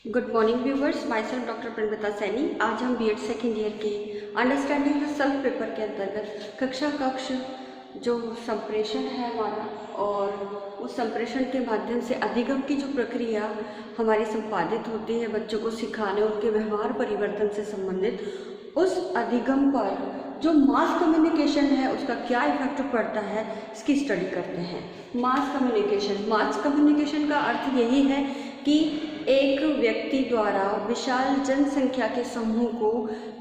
Good morning viewers, myself doctor Pranavita Saini. आज हम B Ed second year के अंडरस्टैंडिंग द सेल्फ पेपर के अंतर्गत कक्षा कक्ष जो संप्रेषण है हमारा, और उस संप्रेषण के माध्यम से अधिगम की जो प्रक्रिया हमारी संपादित होती है बच्चों को सिखाने, उनके व्यवहार परिवर्तन से संबंधित, उस अधिगम पर जो मास कम्युनिकेशन है उसका क्या इफेक्ट पड़ता है, इसकी स्टडी करते हैं। मास कम्युनिकेशन का अर्थ यही है कि एक व्यक्ति द्वारा विशाल जनसंख्या के समूह को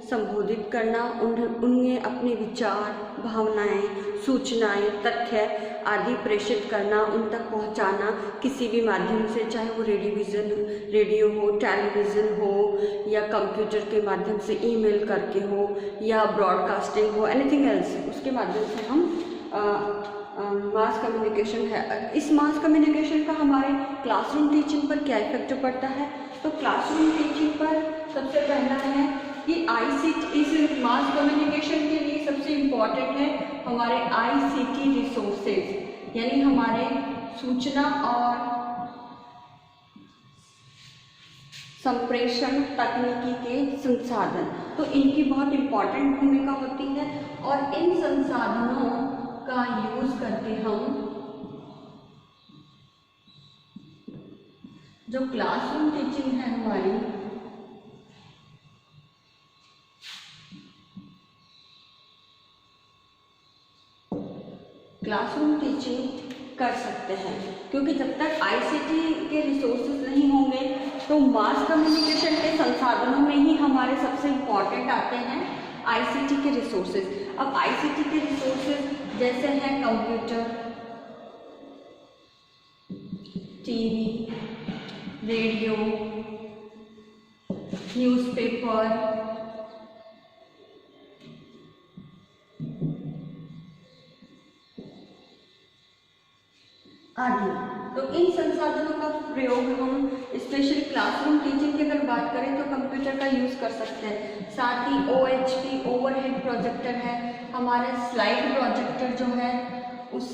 संबोधित करना, उन्हें अपने विचार, भावनाएं, सूचनाएं, तथ्य आदि प्रेषित करना, उन तक पहुंचाना किसी भी माध्यम से, चाहे वो रेडियो हो, टेलीविज़न हो, या कंप्यूटर के माध्यम से, ईमेल करके हो, या ब्रॉडकास्टिंग हो, एनीथिंग एल्स, उसके माध्यम से हम मास कम्युनिकेशन है। इस मास कम्युनिकेशन का हमारे क्लासरूम टीचिंग पर क्या इफेक्ट पड़ता है? तो क्लासरूम टीचिंग पर सबसे पहला है कि आईसीटी, इस मास कम्युनिकेशन के लिए सबसे इम्पॉर्टेंट है हमारे आईसीटी रिसोर्सेज, यानी हमारे सूचना और संप्रेषण तकनीकी के संसाधन। तो इनकी बहुत इम्पॉर्टेंट भूमिका होती है, और इन संसाधनों का यूज करके हम जो क्लासरूम टीचिंग है हमारी, क्लासरूम टीचिंग कर सकते हैं, क्योंकि जब तक आईसीटी के रिसोर्सेज नहीं होंगे तो मास कम्युनिकेशन के संसाधनों में ही हमारे सबसे इम्पॉर्टेंट आते हैं आईसीटी के रिसोर्सेज। अब आईसीटी के रिसोर्सेज जैसे हैं कंप्यूटर, टीवी, रेडियो, न्यूज़पेपर, आदि। तो इन संसाधनों का प्रयोग हम स्पेशली क्लासरूम टीचिंग की अगर बात करें तो कंप्यूटर का यूज़ कर सकते हैं। साथ ही OHP ओवरहेड प्रोजेक्टर है, हमारे स्लाइड प्रोजेक्टर जो है, उस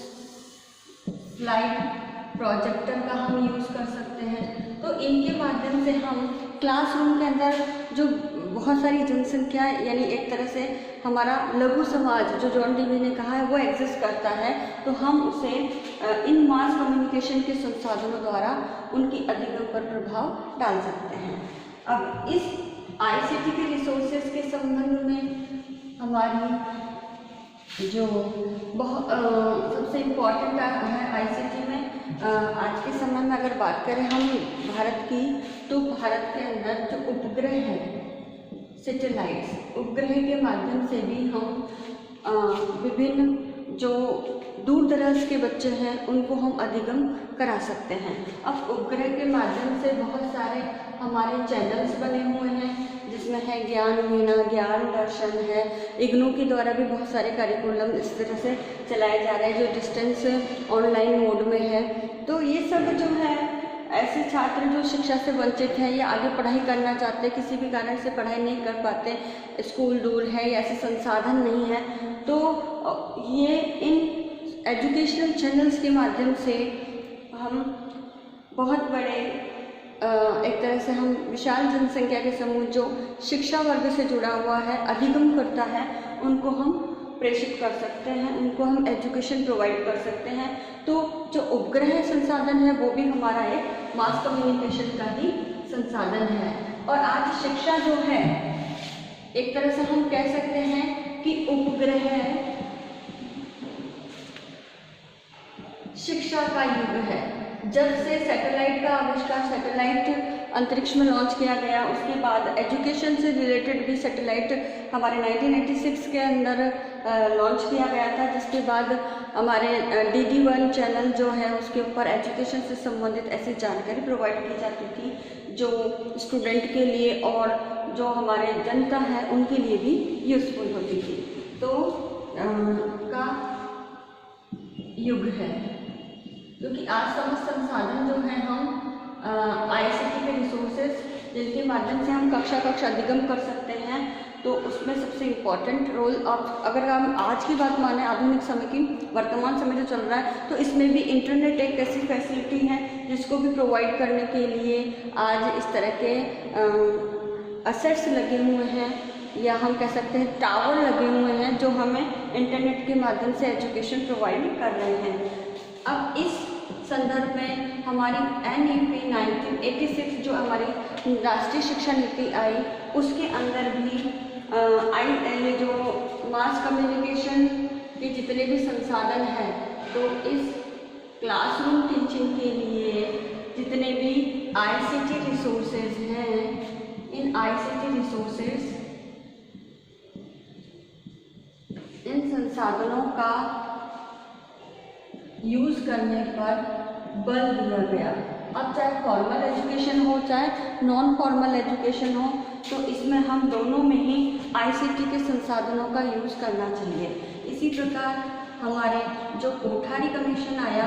स्लाइड प्रोजेक्टर का हम यूज़ कर सकते हैं। तो इनके माध्यम से हम क्लासरूम के अंदर जो बहुत सारी जनसंख्या, यानी एक तरह से हमारा लघु समाज जो जॉन डीवी ने कहा है वो एग्जिस्ट करता है, तो हम उसे इन मास कम्युनिकेशन के संसाधनों द्वारा उनकी अधिगम पर प्रभाव डाल सकते हैं। अब इस आईसीटी के रिसोर्सेज के संबंध में हमारी जो बहुत सबसे इम्पॉर्टेंट है आईसीटी में, आज के समय में अगर बात करें हम भारत की, तो भारत के अंदर जो उपग्रह है, सैटेलाइट्स, उपग्रह के माध्यम से भी हम विभिन्न जो दूर दराज के बच्चे हैं उनको हम अधिगम करा सकते हैं। अब उपग्रह के माध्यम से बहुत सारे हमारे चैनल्स बने हुए हैं, जिसमें है ज्ञान वीणा, ज्ञान दर्शन है, इग्नू के द्वारा भी बहुत सारे करिकुलम इस तरह से चलाए जा रहे हैं जो डिस्टेंस ऑनलाइन मोड में है। तो ये सब जो है ऐसे छात्र जो शिक्षा से वंचित हैं या आगे पढ़ाई करना चाहते हैं, किसी भी कारण से पढ़ाई नहीं कर पाते, स्कूल दूर है या ऐसे संसाधन नहीं है, तो ये इन एजुकेशनल चैनल्स के माध्यम से हम बहुत बड़े एक तरह से हम विशाल जनसंख्या के समूह जो शिक्षा वर्ग से जुड़ा हुआ है, अधिगम करता है, उनको हम प्रेषित कर सकते हैं, उनको हम एजुकेशन प्रोवाइड कर सकते हैं। तो जो उपग्रह संसाधन है वो भी हमारा एक मास कम्युनिकेशन का ही संसाधन है। और आज शिक्षा जो है, एक तरह से हम कह सकते हैं कि उपग्रह शिक्षा का युग है। जब से सैटेलाइट का आविष्कार, सैटेलाइट अंतरिक्ष में लॉन्च किया गया, उसके बाद एजुकेशन से रिलेटेड भी सैटेलाइट हमारे 1996 के अंदर लॉन्च किया गया था, जिसके बाद हमारे DD1 चैनल जो है उसके ऊपर एजुकेशन से संबंधित ऐसी जानकारी प्रोवाइड की जाती थी जो स्टूडेंट के लिए और जो हमारे जनता है उनके लिए भी यूज़फुल होती थी। तो का युग है, क्योंकि आज समस्त संसाधन जो है हम आईसीटी के रिसोर्सेज जिनके माध्यम से हम कक्षा अधिगम कर सकते हैं, तो उसमें सबसे इम्पॉर्टेंट रोल, अब अगर हम आज की बात माने, आधुनिक समय की, वर्तमान समय जो चल रहा है, तो इसमें भी इंटरनेट एक ऐसी फैसिलिटी है जिसको भी प्रोवाइड करने के लिए आज इस तरह के असेट्स लगे हुए हैं, या हम कह सकते हैं टावर लगे हुए हैं, जो हमें इंटरनेट के माध्यम से एजुकेशन प्रोवाइड कर रहे हैं। अब इस संदर्भ में हमारी NEP 1986 जो हमारी राष्ट्रीय शिक्षा नीति आई, उसके अंदर भी जो मास कम्युनिकेशन के जितने भी संसाधन हैं, तो इस क्लासरूम टीचिंग के लिए जितने भी ICT रिसोर्सेज हैं, इन ICT रिसोर्सेज, इन संसाधनों का यूज़ करने पर बल दिया गया। अब चाहे फॉर्मल एजुकेशन हो चाहे नॉन फॉर्मल एजुकेशन हो, तो इसमें हम दोनों में ही ICT के संसाधनों का यूज़ करना चाहिए। इसी प्रकार हमारे जो कोठारी कमीशन आया,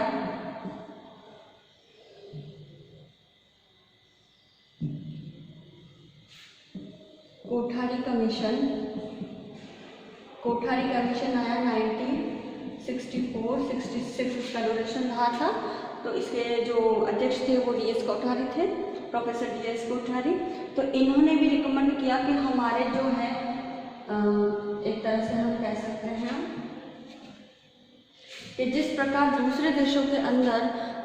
कोठारी कमीशन आया 1964-66 इसका ड्यूरेशन रहा था। तो इसके जो अध्यक्ष थे वो DS कोठारी थे, प्रोफेसर DS कोठारी। तो इन्होंने भी रिकमेंड किया कि हमारे जो है एक तरह से हम कह सकते हैं कि जिस प्रकार दूसरे देशों के अंदर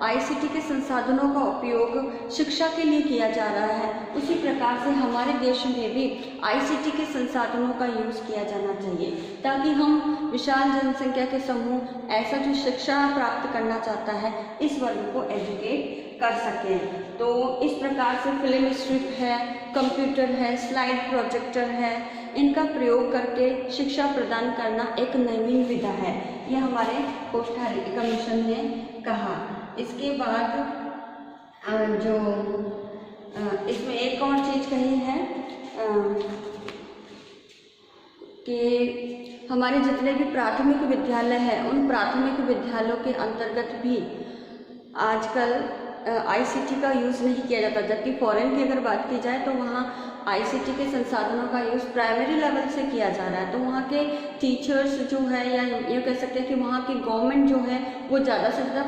ICT के संसाधनों का उपयोग शिक्षा के लिए किया जा रहा है, उसी प्रकार से हमारे देश में भी ICT के संसाधनों का यूज़ किया जाना चाहिए, ताकि हम विशाल जनसंख्या के समूह ऐसा जो शिक्षा प्राप्त करना चाहता है, इस वर्ग को एजुकेट कर सकें। तो इस प्रकार से फिल्म स्ट्रिप है, कंप्यूटर है, स्लाइड प्रोजेक्टर है, इनका प्रयोग करके शिक्षा प्रदान करना एक नवीन विधा है, यह हमारे कोठारी कमीशन ने कहा। इसके बाद जो इसमें एक और चीज़ कही है कि हमारे जितने भी प्राथमिक विद्यालय हैं, उन प्राथमिक विद्यालयों के अंतर्गत भी आजकल ICT का यूज़ नहीं किया जाता, जबकि फॉरेन की अगर बात की जाए तो वहाँ ICT के संसाधनों का यूज़ प्राइमरी लेवल से किया जा रहा है। तो वहाँ के टीचर्स जो है, या ये कह सकते हैं कि वहाँ की गवर्नमेंट जो है वो ज़्यादा से ज़्यादा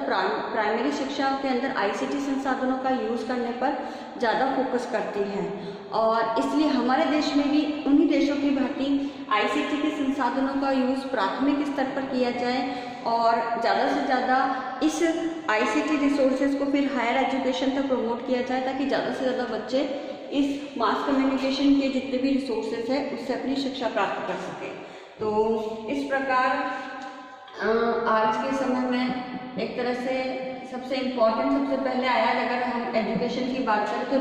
प्राइमरी शिक्षा के अंदर ICT संसाधनों का यूज़ करने पर ज़्यादा फोकस करती है। और इसलिए हमारे देश में भी उन्हीं देशों की भांति ICT के संसाधनों का यूज़ प्राथमिक स्तर पर किया जाए और ज़्यादा से ज़्यादा इस ICT रिसोर्सेज को फिर हायर एजुकेशन तक प्रमोट किया जाए, ताकि ज़्यादा से ज़्यादा बच्चे इस मास कम्युनिकेशन के जितने भी रिसोर्सेज हैं उससे अपनी शिक्षा प्राप्त कर सकें। तो इस प्रकार आज के समय में एक तरह से सबसे इम्पॉर्टेंट सबसे पहले आया, अगर हम एजुकेशन की बात करें तो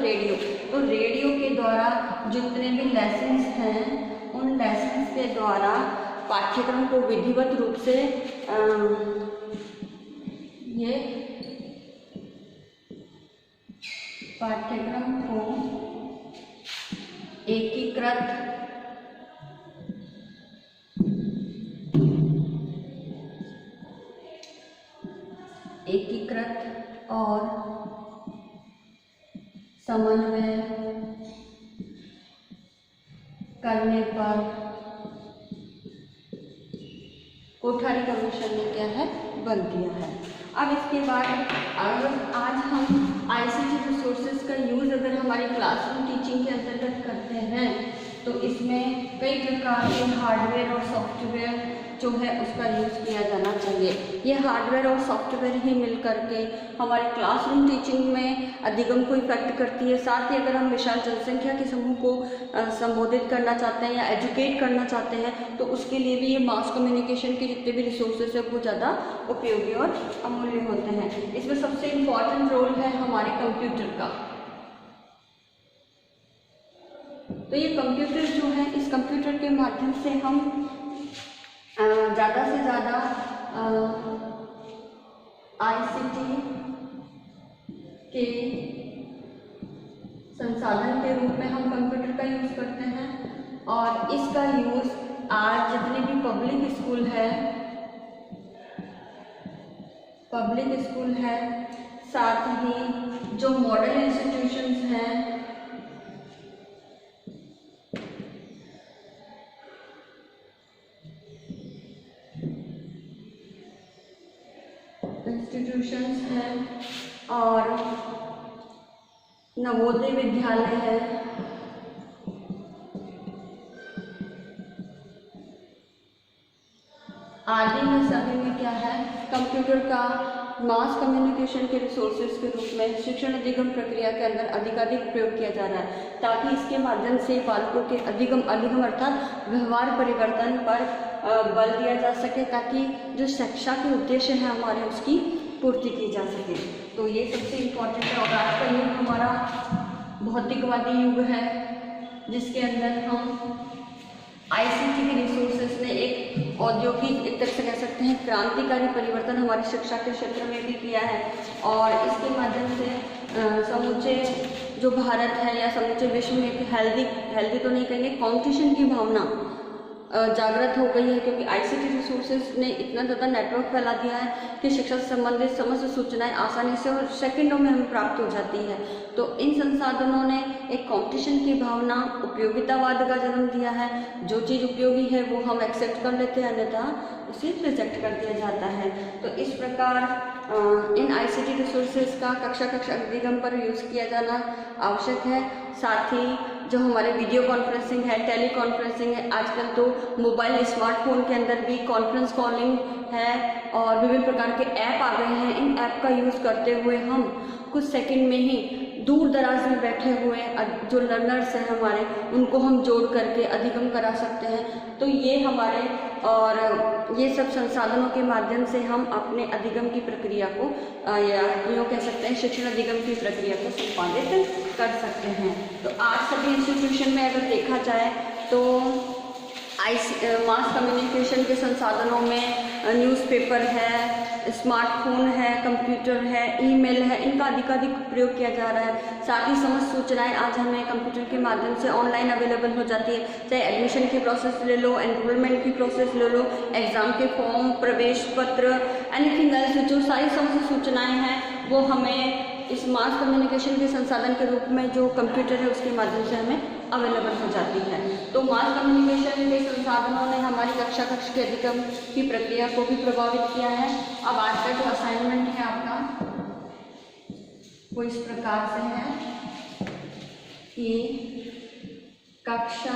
रेडियो के द्वारा जितने भी लेसन्स हैं, उन लेसन्स के द्वारा पाठ्यक्रम को विधिवत रूप से ये पाठ्यक्रम को एकीकृत और समन्वय करने पर कोठारी कमीशन ने क्या है, बल दिया है। अब इसके बाद आज हम ICT रिसोर्सेज का यूज़ अगर हमारी क्लासरूम टीचिंग के अंतर्गत करते हैं, तो इसमें कई प्रकार के हार्डवेयर और सॉफ्टवेयर जो है उसका यूज़ किया जाना चाहिए। ये हार्डवेयर और सॉफ्टवेयर ही मिल करके हमारे क्लासरूम टीचिंग में अधिगम को इफेक्ट करती है। साथ ही अगर हम विशाल जनसंख्या के समूह को संबोधित करना चाहते हैं या एजुकेट करना चाहते हैं, तो उसके लिए भी ये मास कम्युनिकेशन के जितने भी रिसोर्सेज है वो ज़्यादा उपयोगी और अमूल्य होते हैं। इसमें सबसे इम्पॉर्टेंट रोल है हमारे कंप्यूटर का। तो ये कंप्यूटर जो है, इस कंप्यूटर के माध्यम से हम ज़्यादा से ज़्यादा ICT के संसाधन के रूप में हम कंप्यूटर का यूज़ करते हैं। और इसका यूज़ आज जितने भी पब्लिक स्कूल है, साथ ही जो मॉडल इंस्टीट्यूशंस हैं, और नवोदय विद्यालय है, आदि में सभी में क्या है, कंप्यूटर का मास कम्युनिकेशन के रिसोर्सेज के रूप में शिक्षण अधिगम प्रक्रिया के अंदर अधिकाधिक प्रयोग किया जा रहा है, ताकि इसके माध्यम से बालकों के अधिगम अर्थात व्यवहार परिवर्तन पर बल दिया जा सके, ताकि जो शिक्षा के उद्देश्य हैं हमारे उसकी पूर्ति की जा सके। तो ये सबसे इम्पोर्टेंट है। और आज का युग हमारा भौतिकवादी युग है, जिसके अंदर हम आईसीटी के रिसोर्सेज ने एक औद्योगिक, एक तरह से कह सकते हैं क्रांतिकारी परिवर्तन हमारी शिक्षा के क्षेत्र में भी किया है। और इसके माध्यम से समूचे जो भारत है या समूचे विश्व में एक हेल्दी तो नहीं कहेंगे, कंपटीशन की भावना जागृत हो गई है, क्योंकि आईसीटी रिसोर्सेज ने इतना ज़्यादा नेटवर्क फैला दिया है कि शिक्षा से संबंधित समस्त सूचनाएं आसानी से और सेकंडों में हमें प्राप्त हो जाती है। तो इन संसाधनों ने एक कंपटीशन की भावना, उपयोगितावाद का जन्म दिया है। जो चीज़ उपयोगी है वो हम एक्सेप्ट कर लेते हैं, अन्यथा उसे रिजेक्ट कर दिया जाता है। तो इस प्रकार इन आईसीटी रिसोर्सेज का कक्षा अधिगम पर यूज़ किया जाना आवश्यक है। साथ ही जो हमारे वीडियो कॉन्फ्रेंसिंग है, टेली कॉन्फ्रेंसिंग है, आजकल तो मोबाइल स्मार्टफोन के अंदर भी कॉन्फ्रेंस कॉलिंग है और विभिन्न प्रकार के ऐप आ गए हैं। इन ऐप का यूज़ करते हुए हम कुछ सेकंड में ही दूर दराज में बैठे हुए जो लर्नर्स हैं हमारे, उनको हम जोड़ करके अधिगम करा सकते हैं। तो ये हमारे और ये सब संसाधनों के माध्यम से हम अपने अधिगम की प्रक्रिया को या यूँ कह सकते हैं शिक्षण अधिगम की प्रक्रिया को संपादित कर सकते हैं। तो आज सभी इंस्टीट्यूशन में अगर देखा जाए तो मास कम्युनिकेशन के संसाधनों में न्यूज़पेपर है, स्मार्टफोन है, कंप्यूटर है, ईमेल है, इनका अधिकाधिक प्रयोग किया जा रहा है। साथ ही समस्त सूचनाएं आज हमें कंप्यूटर के माध्यम से ऑनलाइन अवेलेबल हो जाती है। चाहे एडमिशन की प्रोसेस ले लो, एनरोलमेंट की प्रोसेस ले लो, एग्ज़ाम के फॉर्म, प्रवेश पत्र, एनीथिंग एल्स, जो सारी समस्त सूचनाएँ हैं वो हमें इस मास कम्युनिकेशन के संसाधन के रूप में जो कंप्यूटर है उसके माध्यम से हमें अवेलेबल हो जाती है। तो मास कम्युनिकेशन के संसाधनों ने हमारी कक्षा के अधिगम की प्रक्रिया को भी प्रभावित किया है। अब आज का जो असाइनमेंट है आपका वो इस प्रकार से है कि कक्ष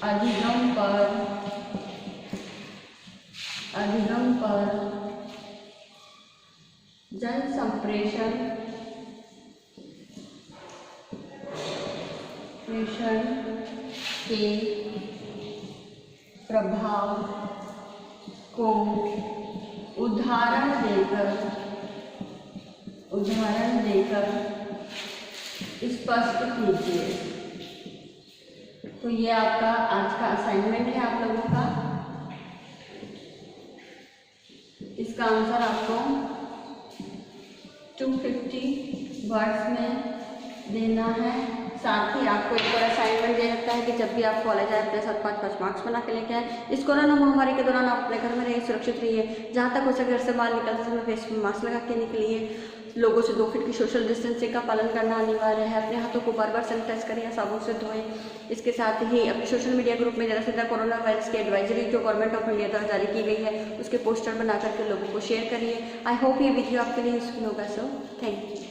अधिगम पर जन संप्रेषण के प्रभाव को उदाहरण देकर स्पष्ट कीजिए। तो ये आपका आज का असाइनमेंट है आप लोगों का। इसका आंसर आपको 250 वर्ड्स में देना है। साथ ही आपको एक और असाइनमेंट दे रखा है कि जब भी आप कॉलेज आए अपने साथ 5-5 मार्क्स बना के लेके आए। इस कोरोना महामारी के दौरान आप अपने घर में रहिए, सुरक्षित रहिए, जहाँ तक हो सके घर से बाहर निकलते समय फेस में मास्क लगा के निकलिए। लोगों से 2 फीट की सोशल डिस्टेंसिंग का पालन करना अनिवार्य है। अपने हाथों को बार बार सैनिटाइज करें या साबुन से धोएं। इसके साथ ही अपने सोशल मीडिया ग्रुप में ज़्यादा से ज़्यादा कोरोना वायरस की एडवाइजरी जो गवर्नमेंट ऑफ इंडिया द्वारा जारी की गई है उसके पोस्टर बना करके लोगों को शेयर करिए। आई होप ये वीडियो आपके लिए यूजफुल होगा। So thank you.